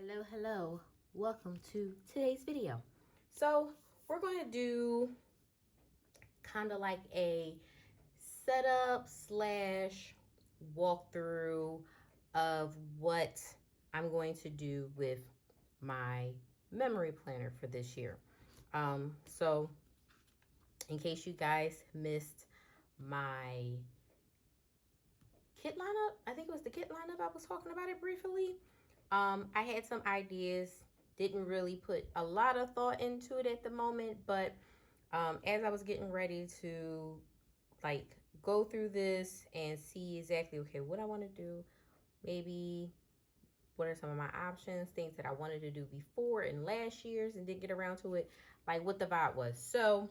Hello, welcome to today's video. So we're going to do kind of like a setup slash walkthrough of what I'm going to do with my memory planner for this year. So in case you guys missed my kit lineup, I think it was the kit lineup, I was talking about it briefly. I had some ideas, didn't really put a lot of thought into it at the moment, but as I was getting ready to like go through this and see exactly, okay, what I want to do, maybe what are some of my options, things that I wanted to do before in last year's and didn't get around to it, like what the vibe was. So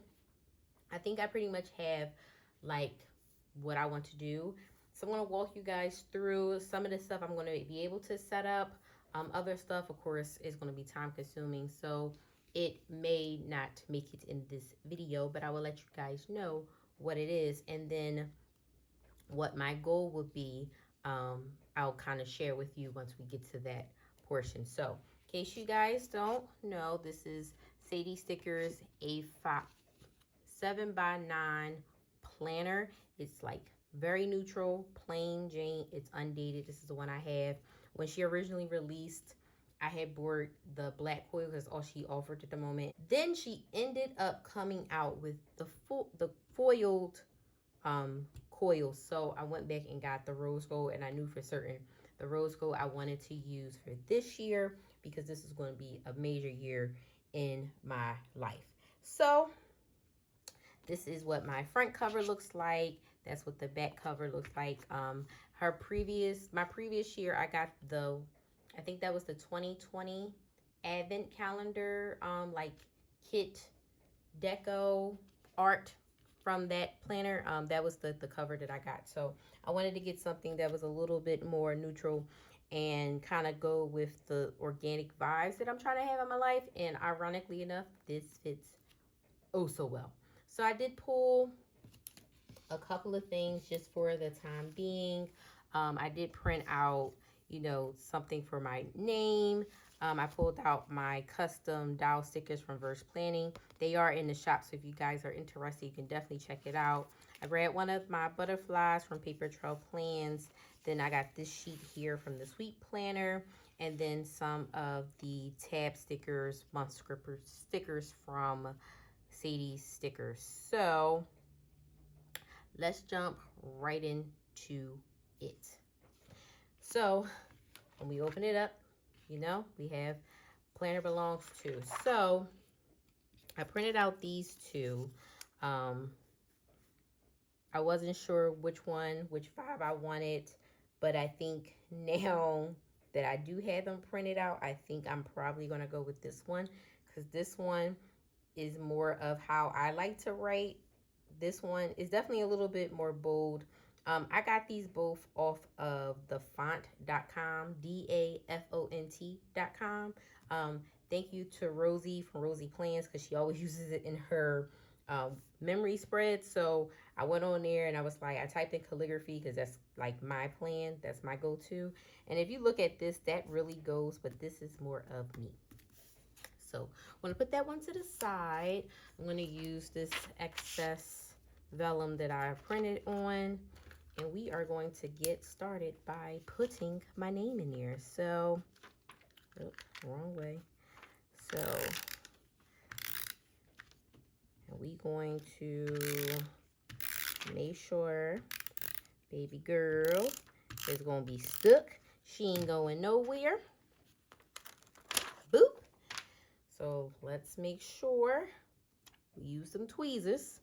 I think I pretty much have like what I want to do. So I'm going to walk you guys through some of the stuff I'm going to be able to set up. Other stuff, of course, is going to be time consuming. So it may not make it in this video, but I will let you guys know what it is. And then what my goal would be, I'll kind of share with you once we get to that portion. So in case you guys don't know, this is Sadie Stickers A5 7x9 planner. It's like very neutral, plain Jane. It's undated. This is the one I have. When she originally released, I had bought the black coil because all she offered at the moment. Then she ended up coming out with the foiled coil. So I went back and got the rose gold, and I knew for certain the rose gold I wanted to use for this year because this is going to be a major year in my life. So this is what my front cover looks like. That's what the back cover looks like. My previous year, I got I think that was the 2020 advent calendar, like kit deco art from that planner. That was the cover that I got. So I wanted to get something that was a little bit more neutral and kind of go with the organic vibes that I'm trying to have in my life. And ironically enough, this fits oh so well. So I did pull a couple of things just for the time being. I did print out, something for my name. I pulled out my custom dowel stickers from Verse Planning. They are in the shop, so if you guys are interested, you can definitely check it out. I grabbed one of my butterflies from Paper Trail Plans. Then I got this sheet here from the Sweet Planner. And then some of the tab stickers, month scripper stickers from Sadie Stickers. So let's jump right into it. So when we open it up, we have planner belongs to. So I printed out these two. I wasn't sure which vibe I wanted, but I think now that I do have them printed out, I think I'm probably going to go with this one because this one is more of how I like to write. This one is definitely a little bit more bold. I got these both off of thefont.com, DAFONT.com. Thank you to Rosie from Rosie Plans because she always uses it in her memory spread. So I went on there and I was like, I typed in calligraphy because that's like my plan. That's my go-to. And if you look at this, that really goes, but this is more of me. So I'm going to put that one to the side. I'm going to use this excess vellum that I printed on. And we are going to get started by putting my name in there. So, wrong way. So, we going to make sure baby girl is going to be stuck. She ain't going nowhere. Boop. So let's make sure we use some tweezers.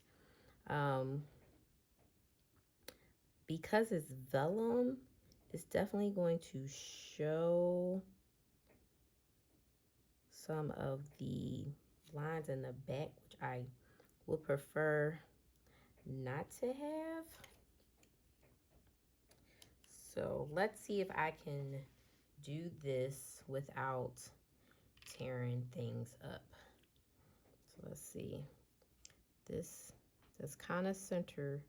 Because it's vellum, it's definitely going to show some of the lines in the back, which I would prefer not to have. So let's see if I can do this without tearing things up. So let's see. This is kind of center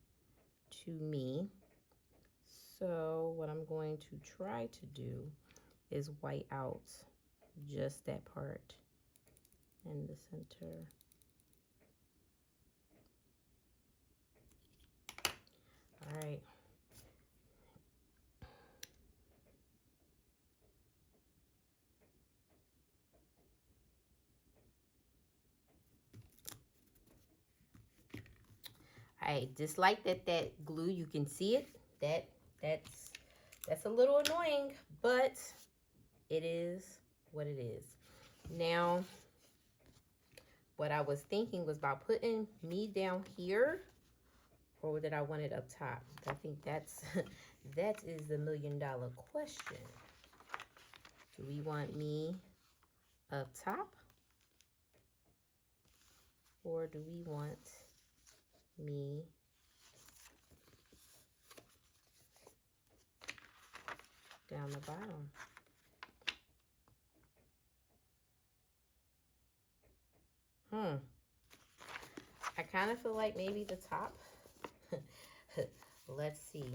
to me. So what I'm going to try to do is white out just that part in the center. All right. I dislike that glue, you can see it. That's a little annoying, but it is what it is. Now, what I was thinking was about putting me down here, or did I want it up top? I think that's that is the $1,000,000 question. Do we want me up top, or do we want me down the bottom? I kind of feel like maybe the top. Let's see.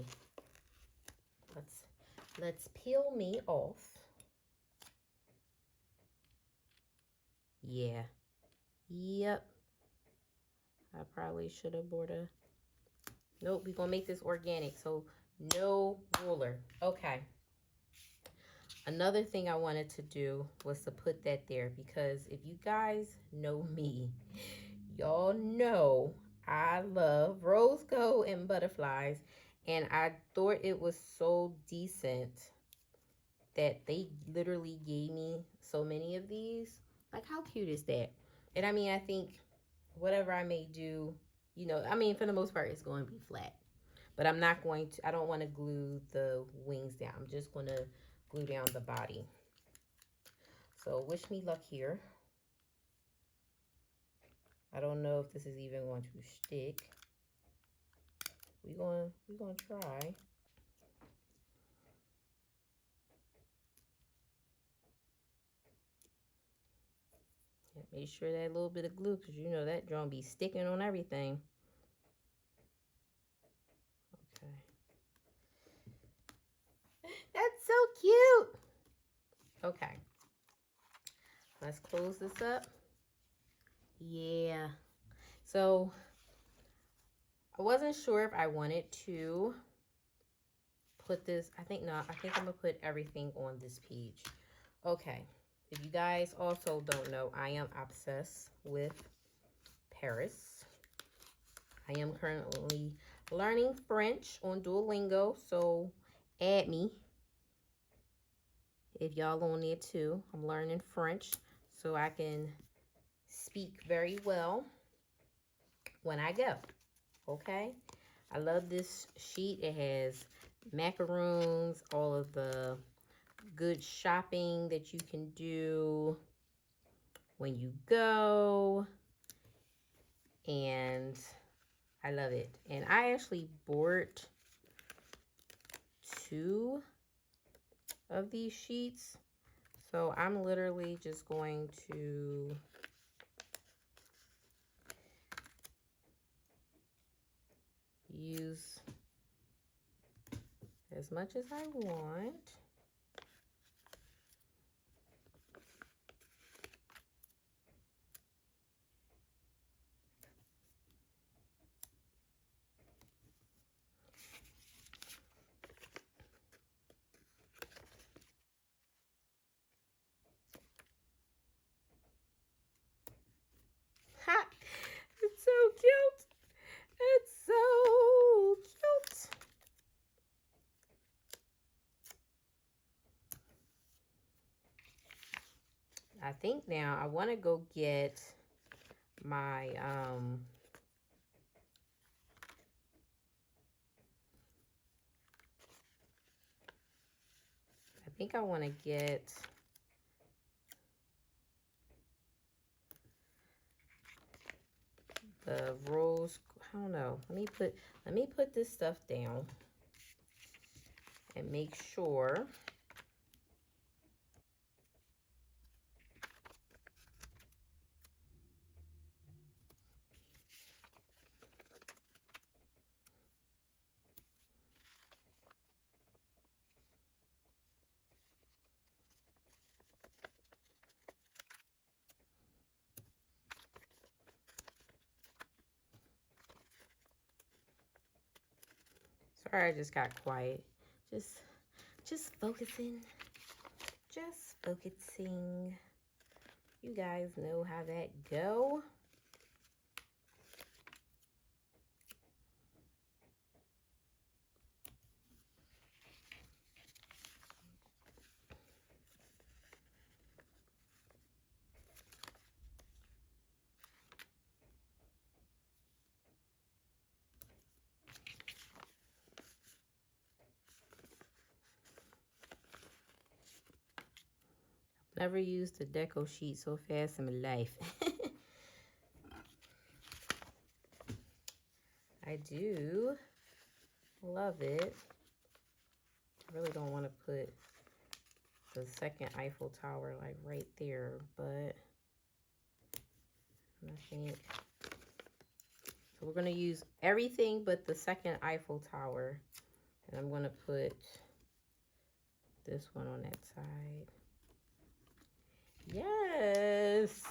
Let's peel me off. Yeah. Yep. I probably should have bought a... Nope, we're gonna make this organic, so no ruler. Okay. Another thing I wanted to do was to put that there, because if you guys know me, y'all know I love rose gold and butterflies, and I thought it was so decent that they literally gave me so many of these. Like, how cute is that? And I mean, I think whatever I may do, you know, I mean, for the most part, it's going to be flat. But I'm not going to, I don't want to glue the wings down. I'm just going to glue down the body. So wish me luck here. I don't know if this is even going to stick. We're going to try. Make sure that little bit of glue, because you know that drum be sticking on everything. Okay. That's so cute. Okay. Let's close this up. Yeah. So I wasn't sure if I wanted to put this. I think not. I think I'm going to put everything on this page. Okay. If you guys also don't know, I am obsessed with Paris. I am currently learning French on Duolingo, so add me if y'all on there too. I'm learning French so I can speak very well when I go. Okay? I love this sheet. It has macaroons, all of the good shopping that you can do when you go, and I love it. And I actually bought 2 of these sheets, so I'm literally just going to use as much as I want. Ha! It's so cute. It's so cute. I think now I want to go get my I think I want to get the rose. I don't know. Let me put this stuff down and make sure. Sorry, I just got quiet. Just focusing. Just focusing. You guys know how that go. Never used a deco sheet so fast in my life. I do love it. I really don't want to put the second Eiffel Tower like right there, but I think so. We're going to use everything but the second Eiffel Tower, and I'm going to put this one on that side. Yes.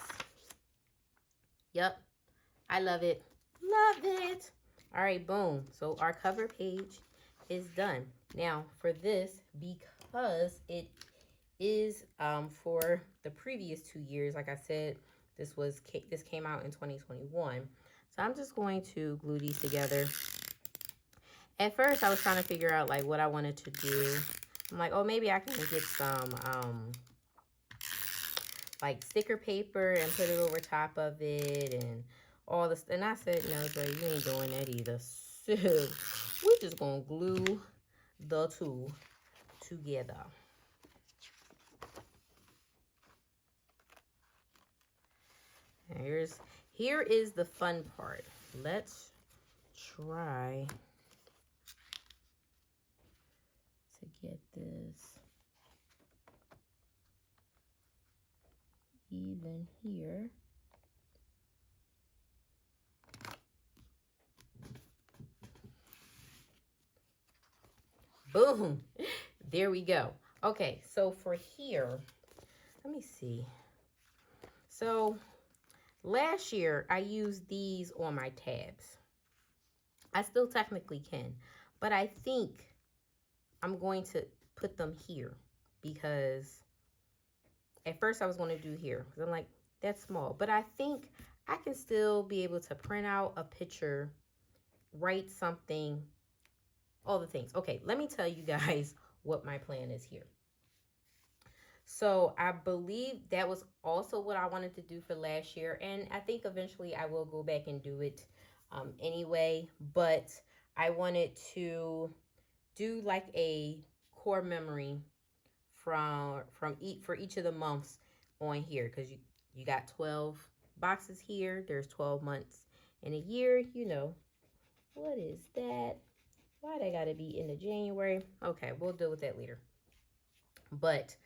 Yep. I love it. Love it. All right, boom. So our cover page is done. Now for this, because it is for the previous 2 years, like I said, this came out in 2021. So I'm just going to glue these together. At first, I was trying to figure out like what I wanted to do. I'm like, oh, maybe I can get some like sticker paper and put it over top of it and all this. And I said, no, Joy, you ain't doing that either. So we're just gonna glue the two together. And here is the fun part. Let's try to get this even here. Boom. There we go. Okay, so for here, let me see. So last year, I used these on my tabs. I still technically can, but I think I'm going to put them here because at first I was going to do here because I'm like, that's small. But I think I can still be able to print out a picture, write something, all the things. Okay, let me tell you guys what my plan is here. So I believe that was also what I wanted to do for last year. And I think eventually I will go back and do it anyway. But I wanted to do like a core memory for each of the months on here. Because you got 12 boxes here. There's 12 months in a year. You know, what is that? Why they got to be in the January? Okay, we'll deal with that later. But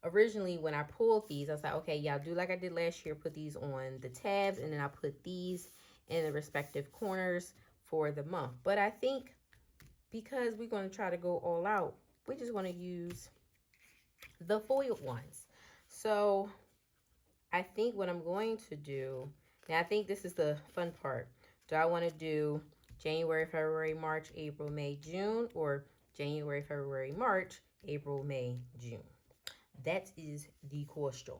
originally when I pulled these, I was like, okay, yeah, I'll do like I did last year, put these on the tabs, and then I'll put these in the respective corners for the month. But I think because we're going to try to go all out, we just want to use the foiled ones. So I think what I'm going to do, now I think this is the fun part. Do I want to do January, February, March, April, May, June, or January, February, March, April, May, June? That is the question.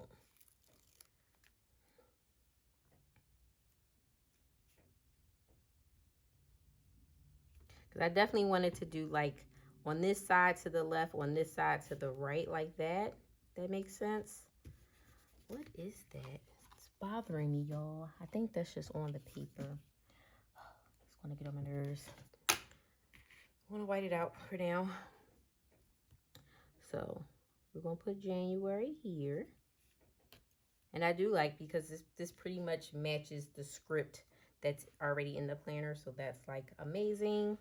Because I definitely wanted to do like on this side to the left, on this side to the right, like that. That makes sense. What is that? It's bothering me, y'all. I think that's just on the paper. It's going to get on my nerves. I want to white it out for now. So we're going to put January here. And I do like, because this pretty much matches the script that's already in the planner. So that's like amazing.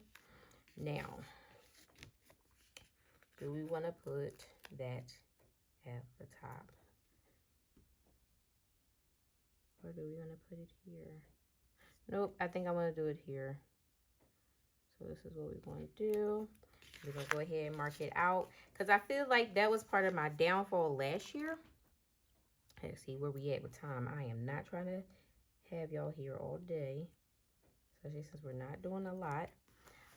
Now, do we want to put that at the top? Or do we want to put it here? Nope, I think I want to do it here. So this is what we're going to do. We're going to go ahead and mark it out. Because I feel like that was part of my downfall last year. Let's see where we at with time. I am not trying to have y'all here all day, especially since we're not doing a lot.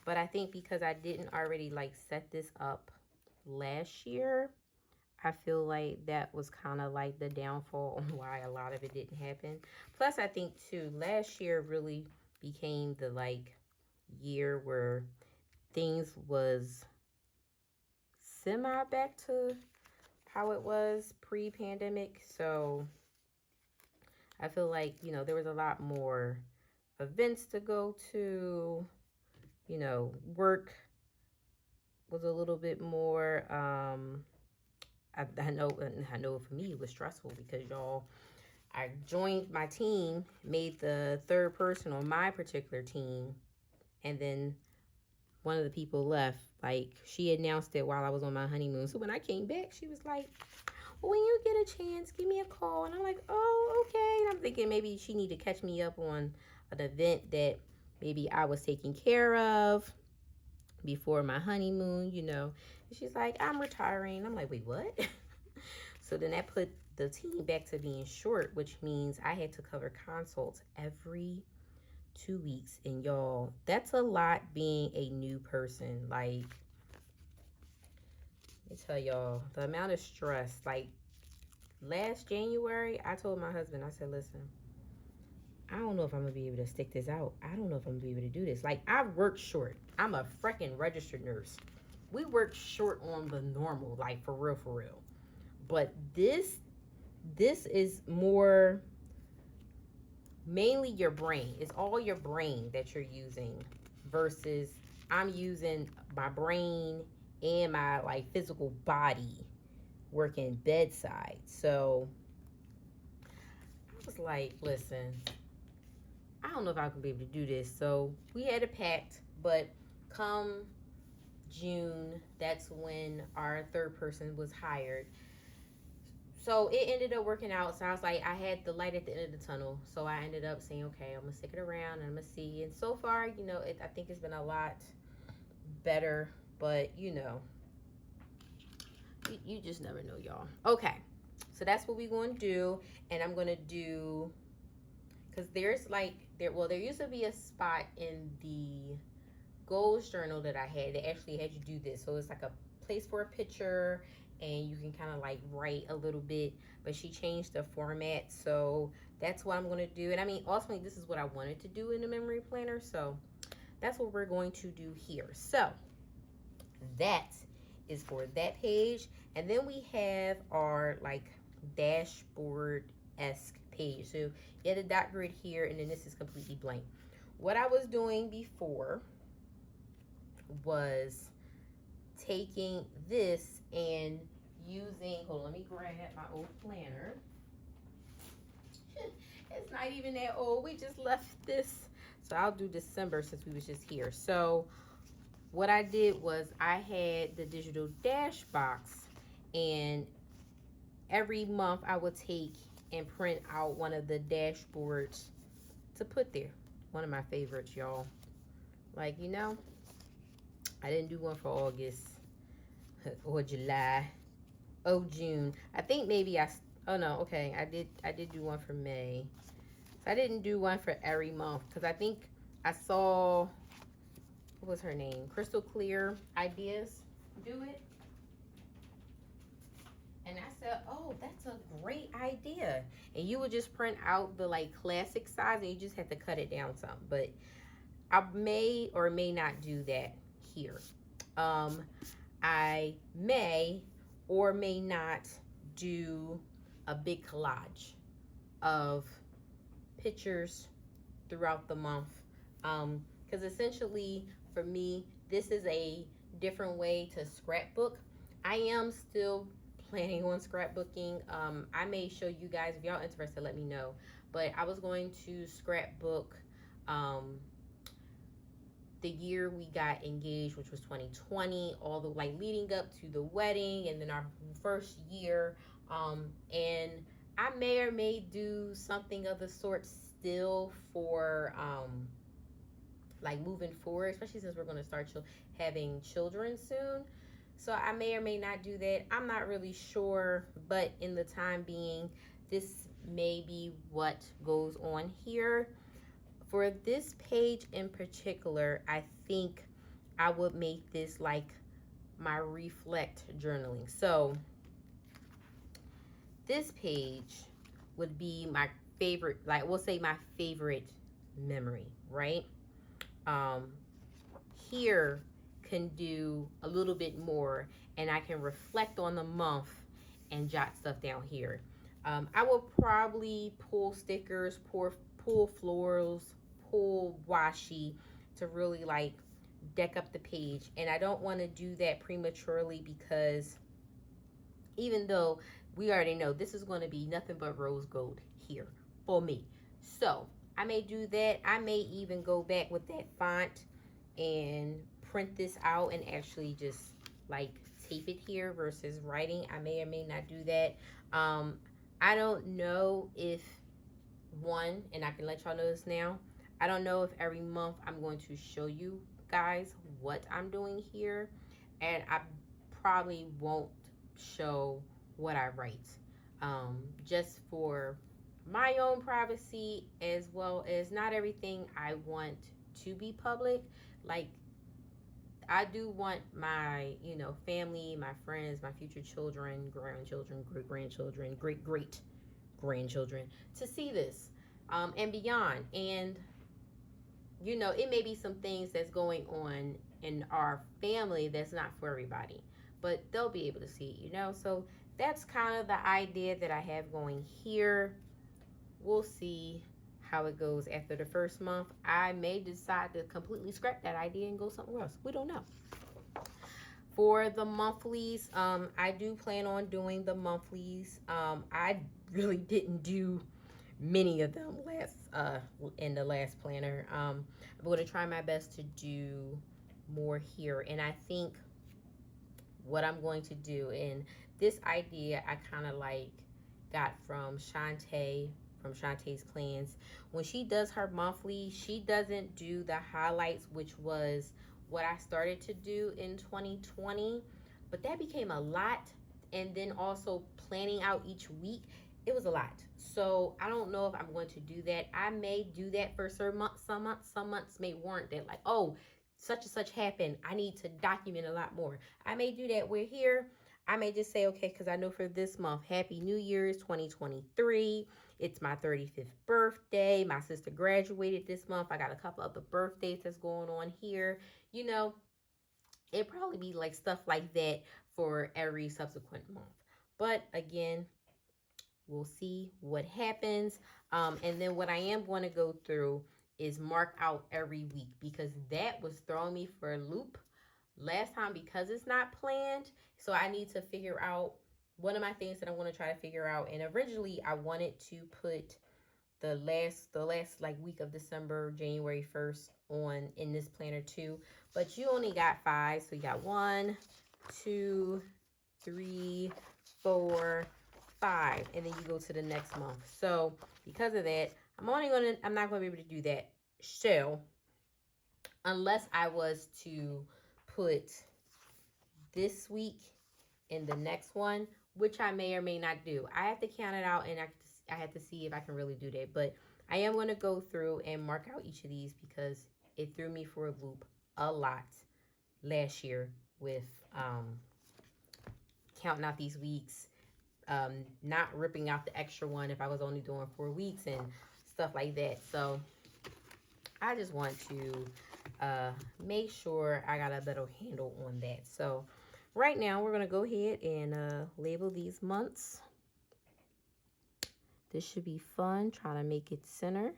But I think because I didn't already like set this up last year, I feel like that was kind of like the downfall on why a lot of it didn't happen. Plus, I think too, last year really became the like year where things was semi back to how it was pre-pandemic. So I feel like, you know, there was a lot more events to go to, you know, work was a little bit more I know for me it was stressful because y'all, I joined my team, made the third person on my particular team, and then one of the people left. Like, she announced it while I was on my honeymoon. So when I came back, she was like, well, when you get a chance, give me a call. And I'm like, oh, okay. And I'm thinking maybe she need to catch me up on an event that maybe I was taking care of before my honeymoon, you know. And she's like, I'm retiring. I'm like, wait, what? So then that put the team back to being short, which means I had to cover consults every 2 weeks. And y'all, that's a lot being a new person. Like, let me tell y'all, the amount of stress. Like, last January, I told my husband, I said, listen, I don't know if I'm going to be able to stick this out. I don't know if I'm going to be able to do this. Like, I work short. I'm a freaking registered nurse. We work short on the normal, like, for real, for real. But this is more mainly your brain. It's all your brain that you're using versus I'm using my brain and my like physical body working bedside. So I was like, listen, I don't know if I can be able to do this. So we had a pact, but come June, that's when our third person was hired. So it ended up working out. So I was like, I had the light at the end of the tunnel. So I ended up saying, okay, I'm going to stick it around and I'm going to see. And so far, you know, I think it's been a lot better. But, you know, you just never know, y'all. Okay. So that's what we're going to do. And I'm going to do, because there's like, there used to be a spot in the goals journal that I had that actually had you do this. So it's like a place for a picture and you can kind of like write a little bit, but she changed the format. So that's what I'm going to do. And I mean, ultimately, this is what I wanted to do in the memory planner. So that's what we're going to do here. So that is for that page. And then we have our like dashboard-esque page. So you have the dot grid here, and then this is completely blank. What I was doing before was taking this and using, hold on, let me grab my old planner. It's not even that old. We just left this. So I'll do December since we was just here. So what I did was I had the digital dash box, and every month I would take and print out one of the dashboards to put there. One of my favorites, y'all. Like, you know, I didn't do one for August or July. Oh, June. I think maybe oh no, okay. I did do one for May. So I didn't do one for every month because I think I saw, what was her name? Crystal Clear Ideas do it. And I said, oh, that's a great idea. And you would just print out the like classic size and you just have to cut it down some. But I may or may not do that here. I may or may not do a big collage of pictures throughout the month. Because essentially for me, this is a different way to scrapbook. I am still planning on scrapbooking. I may show you guys, if y'all interested, let me know. But I was going to scrapbook the year we got engaged, which was 2020, all the like leading up to the wedding, and then our first year. And I may or may do something of the sort still for like moving forward, especially since we're going to start having children soon. So I may or may not do that. I'm not really sure, but in the time being, this may be what goes on here. For this page in particular, I think I would make this like my reflect journaling. So this page would be my favorite, like we'll say my favorite memory, right? Um, here can do a little bit more, and I can reflect on the month and jot stuff down here. I will probably pull stickers, pull florals, pull washi to really like deck up the page. And I don't want to do that prematurely because even though we already know this is going to be nothing but rose gold here for me. So I may do that. I may even go back with that font and print this out and actually just like tape it here versus writing. I may or may not do that. I don't know if and I can let y'all know this now, I don't know if every month I'm going to show you guys what I'm doing here, and I probably won't show what I write, just for my own privacy, as well as not everything I want to be public. Like, I do want my, family, my friends, my future children, grandchildren, great grandchildren, great great grandchildren to see this, and beyond. And it may be some things that's going on in our family that's not for everybody, but they'll be able to see it. So that's kind of the idea that I have going here. We'll see how it goes after the first month. I may decide to completely scrap that idea and go somewhere else. We don't know. For the monthlies, I do plan on doing the monthlies. I really didn't do many of them in the last planner. I'm going to try my best to do more here. And I think what I'm going to do, and this idea I kind of like got from Shantae, from Shantae's Plans. When she does her monthly, she doesn't do the highlights, which was what I started to do in 2020, but that became a lot. And then also planning out each week, it was a lot. So I don't know if I'm going to do that. I may do that for certain months. Some months may warrant that, like, oh, such and such happened, I need to document a lot more. I may do that. We're here. I may just say, okay, because I know for this month, Happy New Year's 2023. It's my 35th birthday. My sister graduated this month. I got a couple other birthdays that's going on here. It'd probably be like stuff like that for every subsequent month. But again, we'll see what happens. And then what I am going to go through is mark out every week, because that was throwing me for a loop last time because it's not planned. So I need to figure out one of my things that I want to try to figure out. And originally I wanted to put the last like week of December, January 1st on in this planner too, but you only got 5. So you got 1, 2, 3, 4, 5, and then you go to the next month. So because of that, I'm not gonna be able to do that shell unless I was to put this week in the next one, which I may or may not do. I have to count it out, and I have to see if I can really do that. But I am going to go through and mark out each of these because it threw me for a loop a lot last year with counting out these weeks, not ripping out the extra one if I was only doing 4 weeks and stuff like that. So I just want to make sure I got a better handle on that. So right now we're going to go ahead and label these months. This should be fun, trying to make it center.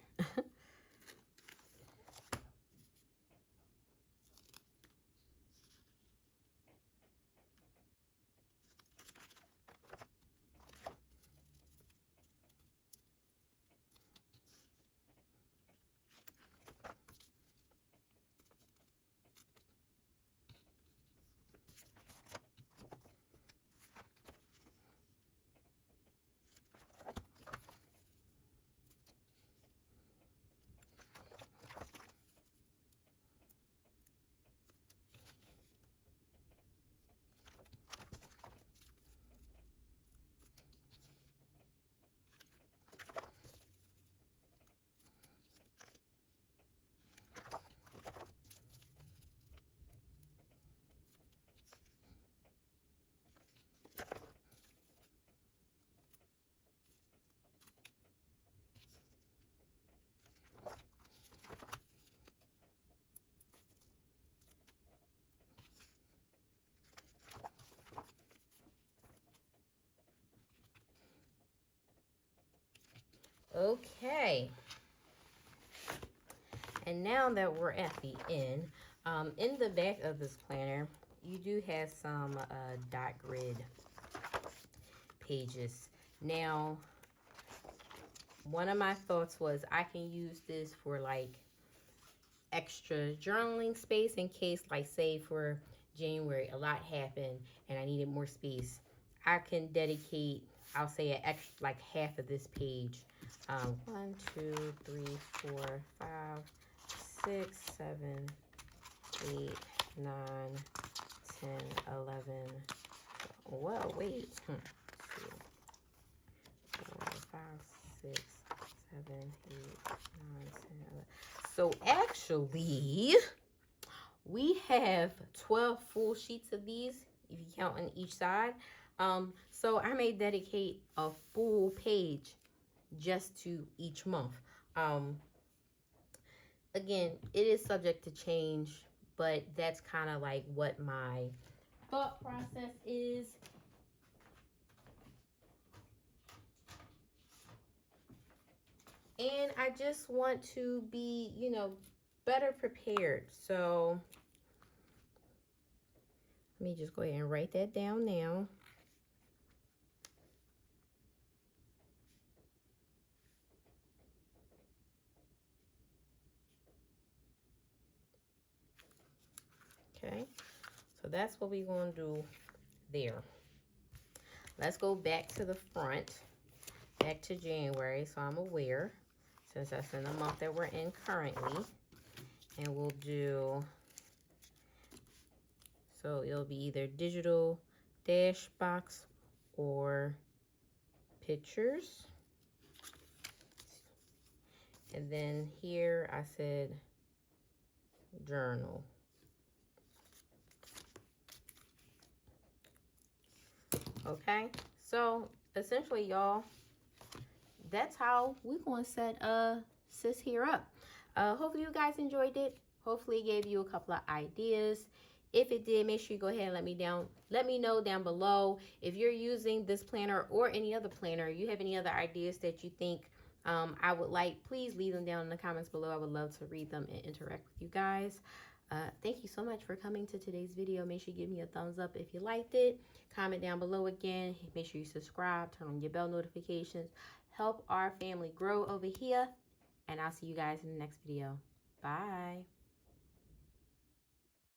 Okay. And now that we're at the end, in the back of this planner, you do have some dot grid pages. Now, one of my thoughts was I can use this for like extra journaling space in case, like, say for January, a lot happened and I needed more space. I can dedicate, I'll say, an extra, like half of this page. 1, 2, 3, 4, 5, 6, 7, 8, 9, 10, 11. Well, wait. 2, 4, 5, 6, 7, 8, 9, 10, 11. So actually, we have 12 full sheets of these, if you count on each side. So I may dedicate a full page just to each month. Again, it is subject to change, but that's kind of like what my thought process is. And I just want to be, you know, better prepared. So let me just go ahead and write that down now. Okay, so that's what we're going to do there. Let's go back to the front, back to January, so I'm aware, since that's in the month that we're in currently. And we'll do, so it'll be either digital dash box or pictures. And then here I said journal. Okay, so essentially, y'all, that's how we're going to set sis here up. Hopefully you guys enjoyed it. Hopefully it gave you a couple of ideas. If it did, make sure you go ahead and let me know down below. If you're using this planner or any other planner, you have any other ideas that you think I would like, please leave them down in the comments below. I would love to read them and interact with you guys. Thank you so much for coming to today's video. Make sure you give me a thumbs up if you liked it. Comment down below again. Make sure you subscribe, turn on your bell notifications. Help our family grow over here. And I'll see you guys in the next video. Bye.